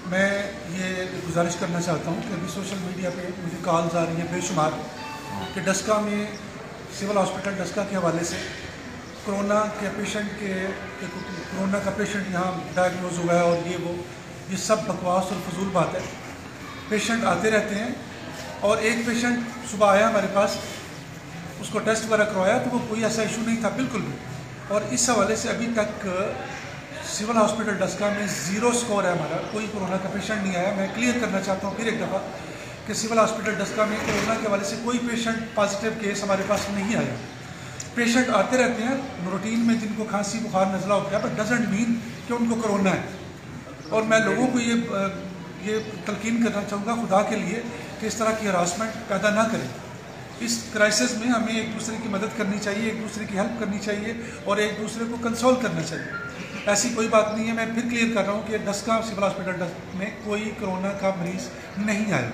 मैं ये गुजारिश करना चाहता हूँ कि अभी सोशल मीडिया पे मुझे कॉल्स आ रही हैं बेशुमार कि डस्का में सिविल हॉस्पिटल डस्का के हवाले से कोरोना के पेशेंट कोरोना का पेशेंट यहाँ डायग्नोज हुआ है और ये सब बकवास और फजूल बात है। पेशेंट आते रहते हैं और एक पेशेंट सुबह आया हमारे पास, उसको टेस्ट वगैरह करवाया तो वो कोई ऐसा इशू नहीं था बिल्कुल भी। और इस हवाले से अभी तक सिविल हॉस्पिटल डस्का में 0 स्कोर है हमारा, कोई कोरोना का पेशेंट नहीं आया। मैं क्लियर करना चाहता हूँ फिर एक दफ़ा कि सिविल हॉस्पिटल डस्का में कोरोना के हवाले से कोई पेशेंट पॉजिटिव केस हमारे पास नहीं आया। पेशेंट आते रहते हैं रूटीन में जिनको खांसी बुखार नज़ला होता है, बट डजेंट मीन कि उनको कोरोना है। और मैं लोगों को ये तलकीन करना चाहूँगा खुदा के लिए कि इस तरह की हरासमेंट पैदा ना करें। इस क्राइसिस में हमें एक दूसरे की मदद करनी चाहिए, एक दूसरे की हेल्प करनी चाहिए और एक दूसरे को कंसोल करना चाहिए। ऐसी कोई बात नहीं है। मैं फिर क्लियर कर रहा हूँ कि डस्का सिविल हॉस्पिटल में कोई कोरोना का मरीज़ नहीं आया।